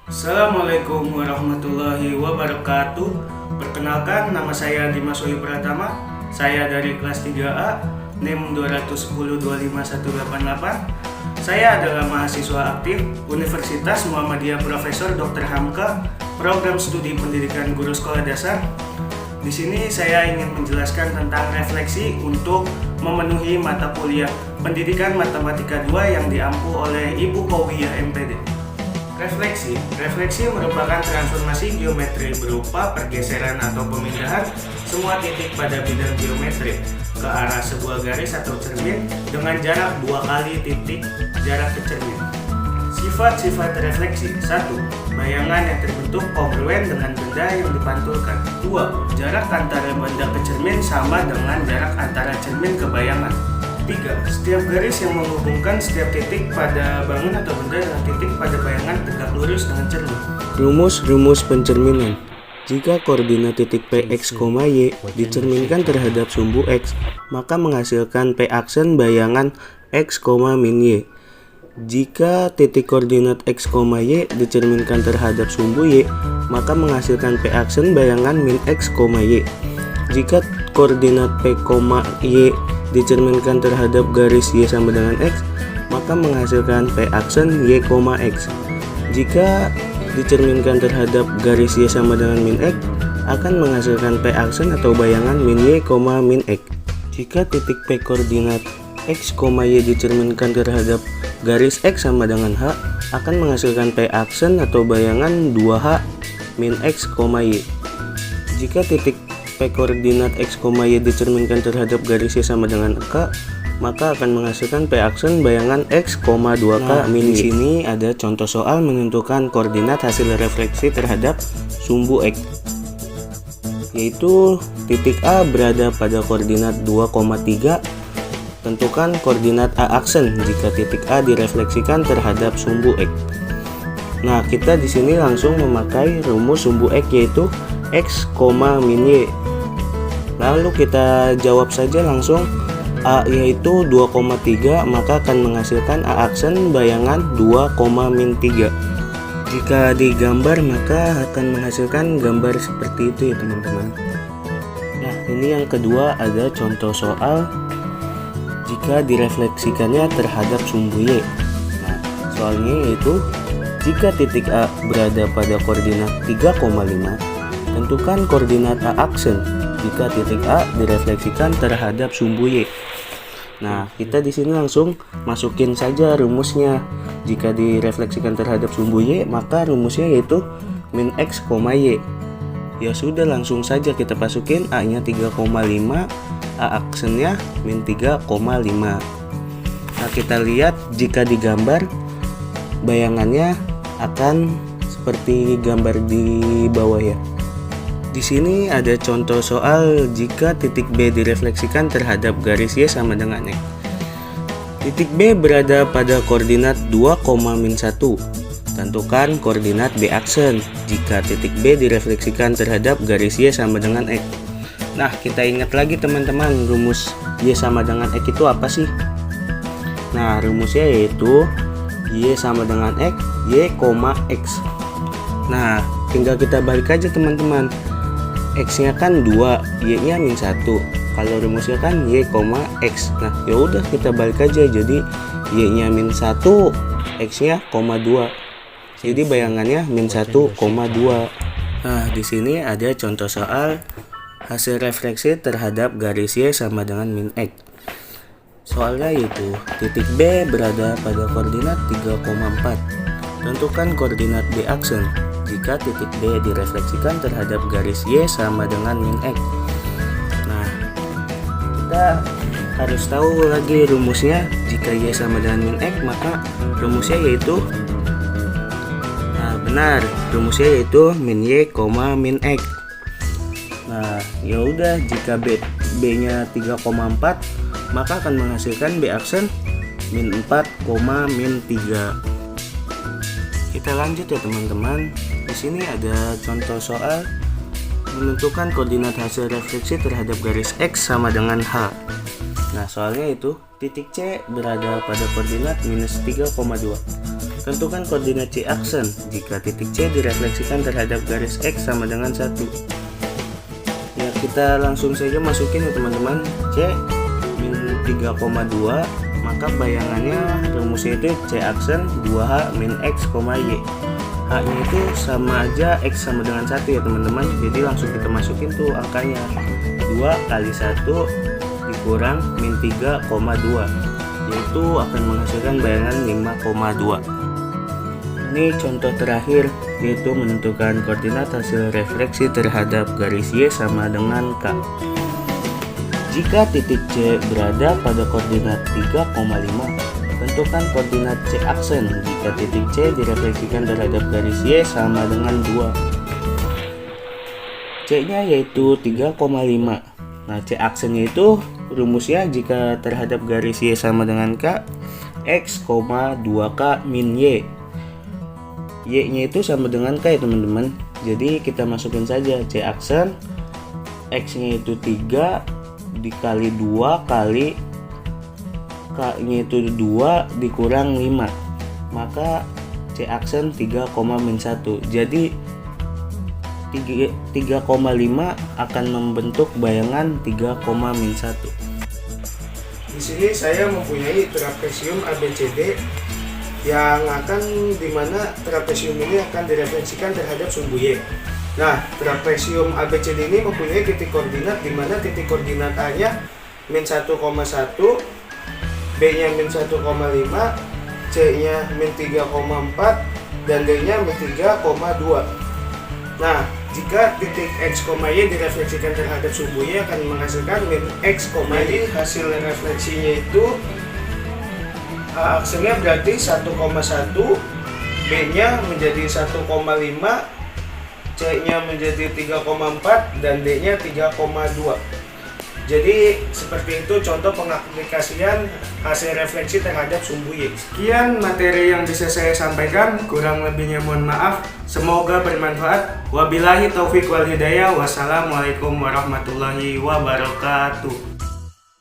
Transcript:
Assalamualaikum warahmatullahi wabarakatuh. Perkenalkan, nama saya Dimas Wahyu Pratama. Saya dari kelas 3A, NIM 210-25188. Saya adalah mahasiswa aktif Universitas Muhammadiyah Profesor Dr. Hamka, Program Studi Pendidikan Guru Sekolah Dasar. Di sini saya ingin menjelaskan tentang refleksi untuk memenuhi mata kuliah Pendidikan Matematika 2 yang diampu oleh Ibu Kowiyah MPD. Refleksi merupakan transformasi geometri berupa pergeseran atau pemindahan semua titik pada bidang geometri ke arah sebuah garis atau cermin dengan jarak 2 kali titik jarak ke cermin. Sifat-sifat refleksi: 1. Bayangan yang terbentuk kongruen dengan benda yang dipantulkan. 2. Jarak antara benda ke cermin sama dengan jarak antara cermin ke bayangan. 3. Setiap garis yang menghubungkan setiap titik pada bangun atau benda dengan titik pada bayangan tegak lurus dengan cermin. Rumus pencerminan. Jika koordinat titik Px, Y dicerminkan terhadap sumbu X, maka menghasilkan P aksen bayangan X, min Y. Jika titik koordinat X, Y dicerminkan terhadap sumbu Y, maka menghasilkan P aksen bayangan min X, Y. Jika koordinat P, Y dicerminkan terhadap garis Y sama dengan X, maka menghasilkan P aksen Y, X. Jika dicerminkan terhadap garis Y sama dengan min X, akan menghasilkan P aksen atau bayangan min Y, min X. Jika titik P koordinat X, Y dicerminkan terhadap garis X sama dengan H, akan menghasilkan P aksen atau bayangan 2H min X, Y. Jika titik P koordinat X, Y dicerminkan terhadap garis Y sama dengan K, maka akan menghasilkan P aksen bayangan X, 2K min Y. Di sini ada contoh soal menentukan koordinat hasil refleksi terhadap sumbu X, yaitu titik A berada pada koordinat 2,3. Tentukan koordinat A aksen jika titik A direfleksikan terhadap sumbu X. Nah, kita di sini langsung memakai rumus sumbu X, yaitu X, min Y. Lalu kita jawab saja langsung. A yaitu 2,3, maka akan menghasilkan A aksen bayangan 2,-3. Jika digambar maka akan menghasilkan gambar seperti itu ya teman-teman. Nah, ini yang kedua, ada contoh soal jika direfleksikannya terhadap sumbu Y. Nah, soalnya yaitu jika titik A berada pada koordinat 3,5, tentukan koordinat A aksen jika titik A direfleksikan terhadap sumbu Y. Nah, kita di sini langsung masukin saja rumusnya. Jika direfleksikan terhadap sumbu Y, maka rumusnya yaitu min X, Y. Ya sudah, langsung saja kita masukin A-nya 3,5, A aksennya min 3,5. Nah, kita lihat jika digambar bayangannya akan seperti gambar di bawah ya. Di sini ada contoh soal jika titik B direfleksikan terhadap garis Y sama dengan X. Titik B berada pada koordinat 2,-1. Tentukan koordinat B aksen jika titik B direfleksikan terhadap garis Y sama dengan X. Nah, kita ingat lagi teman-teman, rumus Y sama dengan X itu apa sih? Nah, rumusnya yaitu Y sama dengan X, Y, X. Nah, tinggal kita balik aja teman-teman. X-nya kan 2, Y-nya min 1. Kalau rumusnya kan Y, X. Nah, ya udah kita balik aja, jadi Y-nya min 1, X-nya, 2. Jadi bayangannya min 1,2. Nah, di sini ada contoh soal hasil refleksi terhadap garis Y sama dengan min X. Soalnya yaitu titik B berada pada koordinat 3,4. Tentukan koordinat B aksen jika titik B direfleksikan terhadap garis Y sama dengan min X. Nah, kita harus tahu lagi rumusnya. Jika Y sama dengan min X, maka rumusnya yaitu benar, rumusnya yaitu min Y, min X. Nah, ya udah, jika B-nya 3,4, maka akan menghasilkan B aksen min 4, min 3. Kita lanjut ya teman-teman. Di sini ada contoh soal menentukan koordinat hasil refleksi terhadap garis X sama dengan H. Nah, soalnya itu titik C berada pada koordinat minus 3,2. Tentukan koordinat C aksen jika titik C direfleksikan terhadap garis X sama dengan 1. Ya, kita langsung saja masukin ya teman-teman. C min 3,2, maka bayangannya rumusnya itu C aksen 2H min X, Y. H nya itu sama aja X sama dengan 1 ya teman-teman. Jadi langsung kita masukin tuh angkanya. 2 kali 1 dikurang min 3,2, yaitu akan menghasilkan bayangan 5,2. Ini contoh terakhir, yaitu menentukan koordinat hasil refleksi terhadap garis Y sama dengan K. Jika titik C berada pada koordinat 3,5, tentukan koordinat C aksen jika titik C direfleksikan terhadap garis Y sama dengan 2. C-nya yaitu 3,5. Nah, C aksennya itu rumusnya jika terhadap garis Y sama dengan K, X, 2K min Y. Y-nya itu sama dengan K ya teman-teman. Jadi kita masukin saja C aksen, X-nya itu 3 dikali 2 kali K-nya itu 2 dikurang 5. Maka C aksen 3, min 1. Jadi 3,5 akan membentuk bayangan 3, min 1. Di sini saya mempunyai trapesium ABCD yang dimana trapesium ini akan direfleksikan terhadap sumbu Y. Nah, trapesium ABCD ini mempunyai titik koordinat di mana titik koordinat A-nya min 1,1, B-nya min 1,5, C-nya min 3,4, dan D-nya min 3,2. Nah, jika titik X, Y direfleksikan terhadap sumbu Y akan menghasilkan min X, Y. Jadi hasil refleksinya itu A aksennya berarti 1,1, B-nya menjadi 1,5, C-nya menjadi 3,4, dan D-nya 3,2. Jadi seperti itu contoh pengaplikasian hasil refleksi terhadap sumbu Y. Sekian materi yang bisa saya sampaikan, kurang lebihnya mohon maaf. Semoga bermanfaat. Wabillahi taufik wal hidayah. Wassalamualaikum warahmatullahi wabarakatuh.